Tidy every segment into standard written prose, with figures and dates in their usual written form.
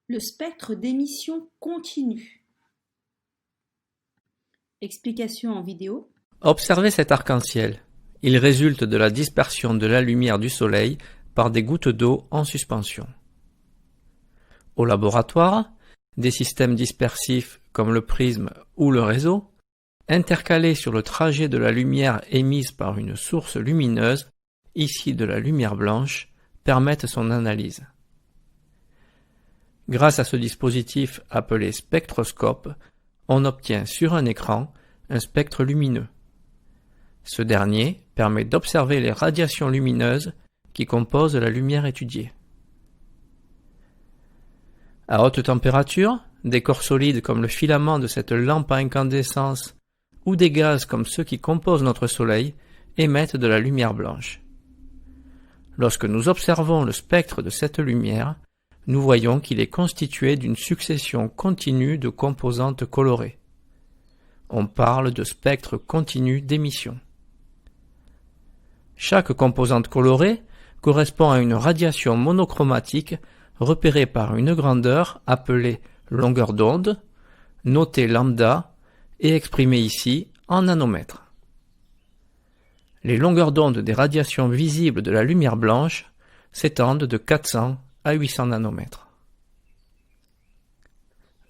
Le spectre d'émission continue. Explication en vidéo. Observez cet arc-en-ciel. Il résulte de la dispersion de la lumière du soleil par des gouttes d'eau en suspension. Au laboratoire, des systèmes dispersifs comme le prisme ou le réseau, intercalés sur le trajet de la lumière émise par une source lumineuse, ici de la lumière blanche, permettent son analyse. Grâce à ce dispositif appelé spectroscope, on obtient sur un écran un spectre lumineux. Ce dernier permet d'observer les radiations lumineuses qui composent la lumière étudiée. À haute température, des corps solides comme le filament de cette lampe à incandescence ou des gaz comme ceux qui composent notre Soleil émettent de la lumière blanche. Lorsque nous observons le spectre de cette lumière, nous voyons qu'il est constitué d'une succession continue de composantes colorées. On parle de spectre continu d'émission. Chaque composante colorée correspond à une radiation monochromatique repérée par une grandeur appelée longueur d'onde, notée lambda et exprimée ici en nanomètres. Les longueurs d'onde des radiations visibles de la lumière blanche s'étendent de 400 à 800 nanomètres.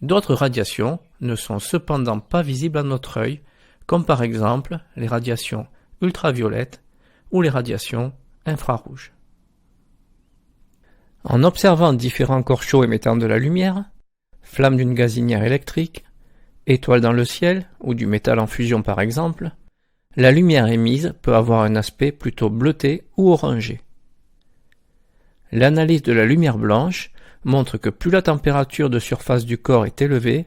D'autres radiations ne sont cependant pas visibles à notre œil, comme par exemple les radiations ultraviolettes ou les radiations infrarouges. En observant différents corps chauds émettant de la lumière, flammes d'une gazinière électrique, étoiles dans le ciel ou du métal en fusion par exemple, la lumière émise peut avoir un aspect plutôt bleuté ou orangé. L'analyse de la lumière blanche montre que plus la température de surface du corps est élevée,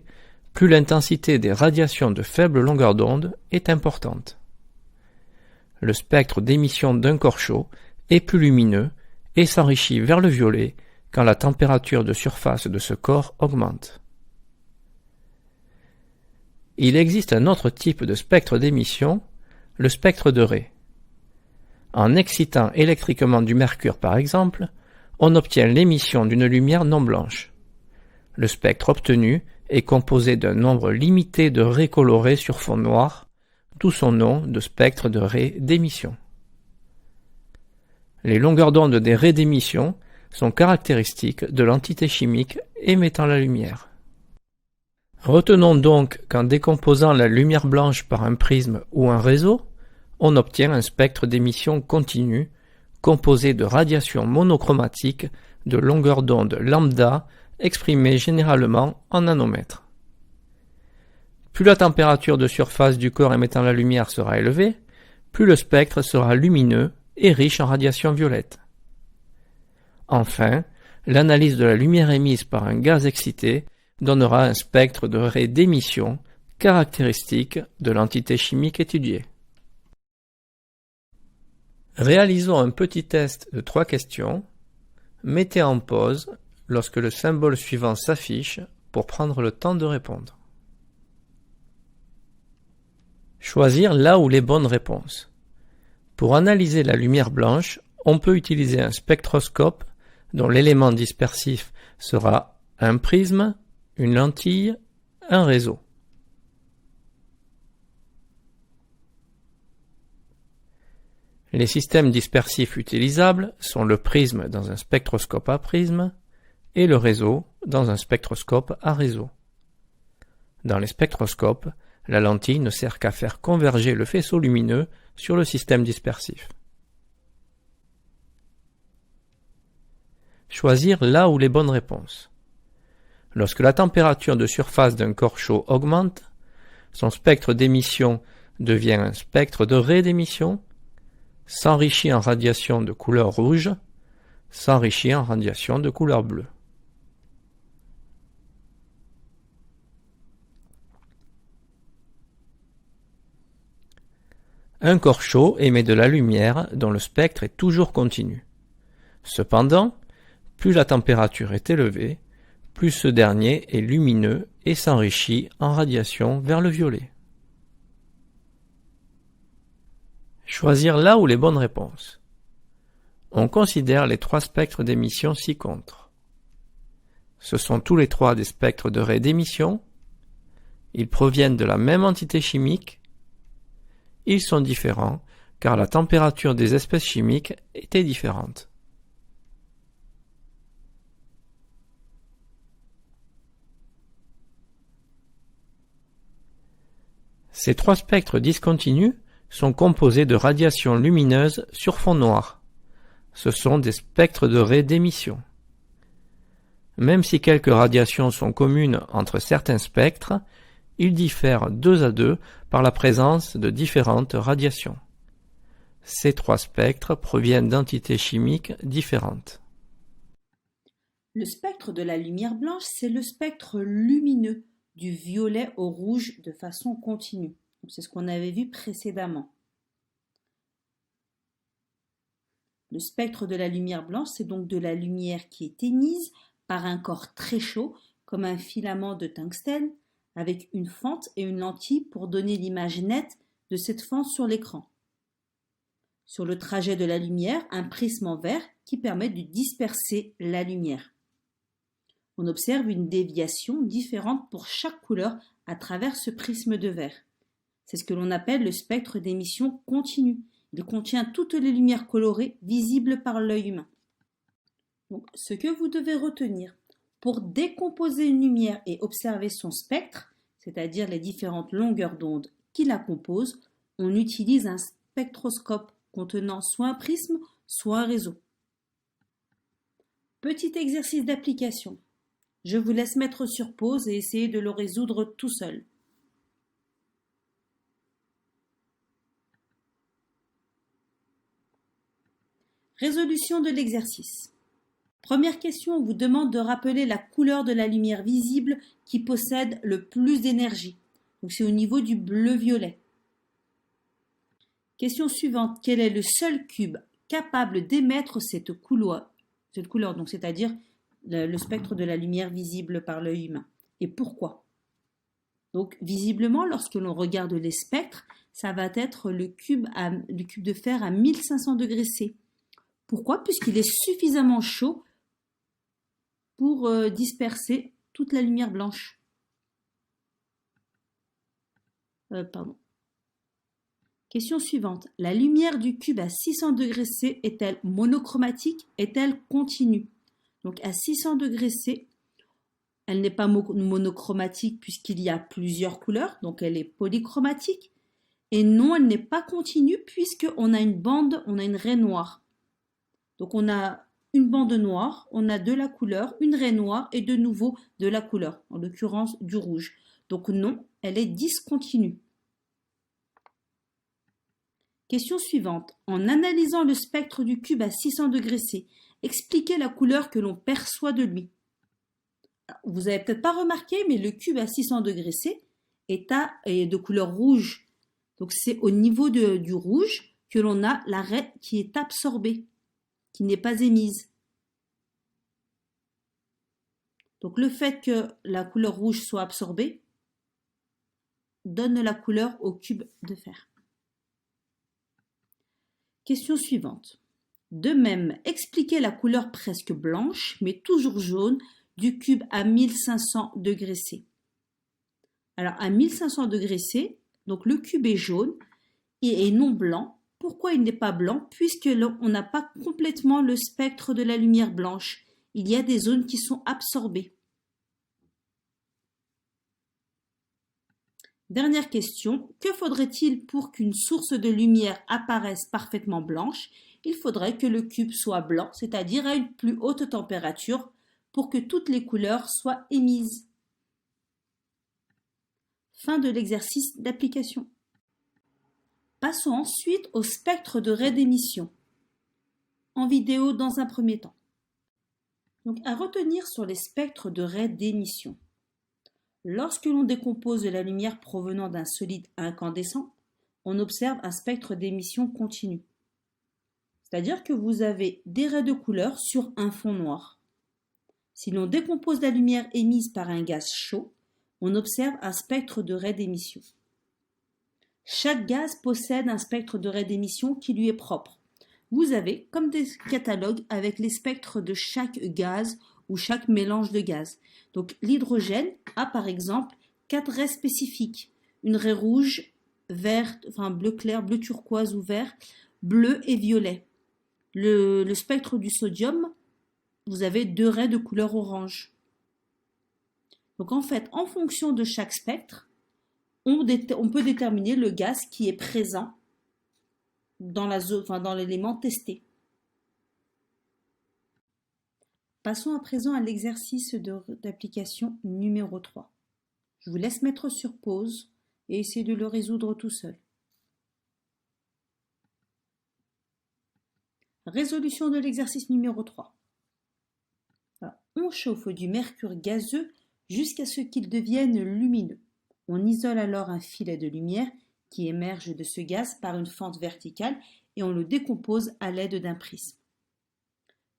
plus l'intensité des radiations de faible longueur d'onde est importante. Le spectre d'émission d'un corps chaud est plus lumineux et s'enrichit vers le violet quand la température de surface de ce corps augmente. Il existe un autre type de spectre d'émission, le spectre de Rayet. En excitant électriquement du mercure par exemple, on obtient l'émission d'une lumière non blanche. Le spectre obtenu est composé d'un nombre limité de raies colorées sur fond noir, d'où son nom de spectre de Rayet d'émission. Les longueurs d'onde des raies d'émission sont caractéristiques de l'entité chimique émettant la lumière. Retenons donc qu'en décomposant la lumière blanche par un prisme ou un réseau, on obtient un spectre d'émission continu, composé de radiations monochromatiques de longueur d'onde lambda exprimée généralement en nanomètres. Plus la température de surface du corps émettant la lumière sera élevée, plus le spectre sera lumineux et riche en radiation violette. Enfin, l'analyse de la lumière émise par un gaz excité donnera un spectre de Rayet d'émission caractéristique de l'entité chimique étudiée. Réalisons un petit test de 3 questions. Mettez en pause lorsque le symbole suivant s'affiche pour prendre le temps de répondre. Choisir là où les bonnes réponses. Pour analyser la lumière blanche, on peut utiliser un spectroscope dont l'élément dispersif sera un prisme, une lentille, un réseau. Les systèmes dispersifs utilisables sont le prisme dans un spectroscope à prisme et le réseau dans un spectroscope à réseau. Dans les spectroscopes, la lentille ne sert qu'à faire converger le faisceau lumineux sur le système dispersif. Choisir là où les bonnes réponses. Lorsque la température de surface d'un corps chaud augmente, son spectre d'émission devient un spectre de Rayet d'émission, s'enrichit en radiation de couleur rouge, s'enrichit en radiation de couleur bleue. Un corps chaud émet de la lumière dont le spectre est toujours continu. Cependant, plus la température est élevée, plus ce dernier est lumineux et s'enrichit en radiation vers le violet. Choisir là où les bonnes réponses. On considère les 3 spectres d'émission ci-contre. Ce sont tous les trois des spectres de raies d'émission. Ils proviennent de la même entité chimique. Ils sont différents car la température des espèces chimiques était différente. Ces trois spectres discontinus sont composés de radiations lumineuses sur fond noir. Ce sont des spectres de raies d'émission. Même si quelques radiations sont communes entre certains spectres, ils diffèrent deux à deux par la présence de différentes radiations. Ces trois spectres proviennent d'entités chimiques différentes. Le spectre de la lumière blanche, c'est le spectre lumineux du violet au rouge de façon continue. C'est ce qu'on avait vu précédemment. Le spectre de la lumière blanche, c'est donc de la lumière qui est émise par un corps très chaud, comme un filament de tungstène, avec une fente et une lentille pour donner l'image nette de cette fente sur l'écran. Sur le trajet de la lumière, un prisme en verre qui permet de disperser la lumière. On observe une déviation différente pour chaque couleur à travers ce prisme de verre. C'est ce que l'on appelle le spectre d'émission continue. Il contient toutes les lumières colorées visibles par l'œil humain. Donc, ce que vous devez retenir, pour décomposer une lumière et observer son spectre, c'est-à-dire les différentes longueurs d'onde qui la composent, on utilise un spectroscope contenant soit un prisme, soit un réseau. Petit exercice d'application. Je vous laisse mettre sur pause et essayer de le résoudre tout seul. Résolution de l'exercice. Première question, on vous demande de rappeler la couleur de la lumière visible qui possède le plus d'énergie. Donc c'est au niveau du bleu-violet. Question suivante, quel est le seul cube capable d'émettre cette couleur, donc c'est-à-dire le spectre de la lumière visible par l'œil humain. Et pourquoi? Donc visiblement, lorsque l'on regarde les spectres, ça va être le cube de fer à 1500 degrés C. Pourquoi? Puisqu'il est suffisamment chaud pour disperser toute la lumière blanche. Question suivante. La lumière du cube à 600 degrés C est-elle monochromatique? Est-elle continue? Donc à 600 degrés C, elle n'est pas monochromatique puisqu'il y a plusieurs couleurs, donc elle est polychromatique. Et non, elle n'est pas continue puisqu'on a une bande, on a une raie noire. Donc on a une bande noire, on a de la couleur, une raie noire et de nouveau de la couleur, en l'occurrence du rouge. Donc non, elle est discontinue. Question suivante. En analysant le spectre du cube à 600 degrés C, expliquez la couleur que l'on perçoit de lui. Alors, vous n'avez peut-être pas remarqué, mais le cube à 600 degrés C est de couleur rouge. Donc c'est au niveau du rouge que l'on a la raie qui est absorbée, qui n'est pas émise. Donc le fait que la couleur rouge soit absorbée donne la couleur au cube de fer. Question suivante. De même, expliquez la couleur presque blanche, mais toujours jaune, du cube à 1500 degrés C. Alors à 1500 degrés C, donc le cube est jaune et non blanc. Pourquoi il n'est pas blanc? Puisque on n'a pas complètement le spectre de la lumière blanche. Il y a des zones qui sont absorbées. Dernière question, que faudrait-il pour qu'une source de lumière apparaisse parfaitement blanche? Il faudrait que le cube soit blanc, c'est-à-dire à une plus haute température, pour que toutes les couleurs soient émises. Fin de l'exercice d'application. Passons ensuite au spectre de raie d'émission, en vidéo dans un premier temps. Donc à retenir sur les spectres de raie d'émission. Lorsque l'on décompose de la lumière provenant d'un solide incandescent, on observe un spectre d'émission continu. C'est-à-dire que vous avez des raies de couleur sur un fond noir. Si l'on décompose la lumière émise par un gaz chaud, on observe un spectre de raie d'émission. Chaque gaz possède un spectre de raie d'émission qui lui est propre. Vous avez comme des catalogues avec les spectres de chaque gaz ou chaque mélange de gaz. Donc l'hydrogène a par exemple 4 raies spécifiques. Une raie rouge, verte, enfin bleu clair, bleu turquoise ou vert, bleu et violet. Le spectre du sodium, vous avez 2 raies de couleur orange. Donc en fait, en fonction de chaque spectre, on peut déterminer le gaz qui est présent dans l'élément testé. Passons à présent à l'exercice d'application numéro 3. Je vous laisse mettre sur pause et essayer de le résoudre tout seul. Résolution de l'exercice numéro 3. On chauffe du mercure gazeux jusqu'à ce qu'il devienne lumineux. On isole alors un filet de lumière qui émerge de ce gaz par une fente verticale et on le décompose à l'aide d'un prisme.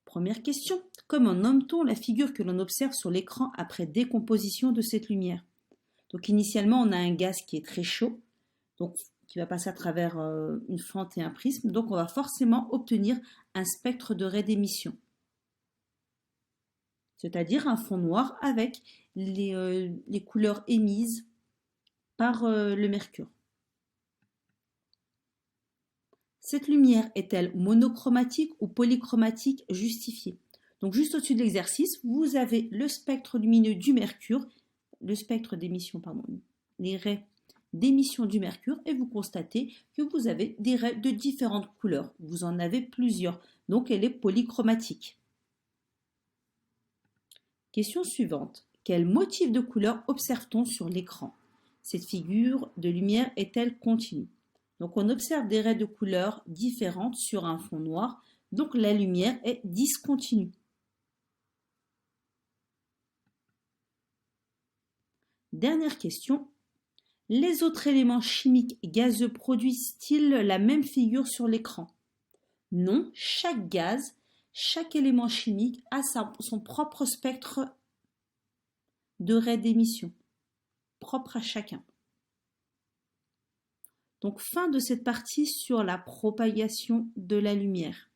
Première question, comment nomme-t-on la figure que l'on observe sur l'écran après décomposition de cette lumière? Donc initialement, on a un gaz qui est très chaud, donc qui va passer à travers une fente et un prisme, donc on va forcément obtenir un spectre de raie d'émission, c'est-à-dire un fond noir avec les couleurs émises par le mercure. Cette lumière est-elle monochromatique ou polychromatique justifiée? Donc juste au-dessus de l'exercice, vous avez le spectre lumineux du mercure, le spectre d'émission, les raies d'émission du mercure, et vous constatez que vous avez des raies de différentes couleurs. Vous en avez plusieurs, donc elle est polychromatique. Question suivante. Quel motif de couleur observe-t-on sur l'écran? Cette figure de lumière est-elle continue? Donc on observe des raies de couleurs différentes sur un fond noir, donc la lumière est discontinue. Dernière question. Les autres éléments chimiques gazeux produisent-ils la même figure sur l'écran? Non, chaque gaz, chaque élément chimique a son propre spectre de raie d'émission, propre à chacun. Donc fin de cette partie sur la propagation de la lumière.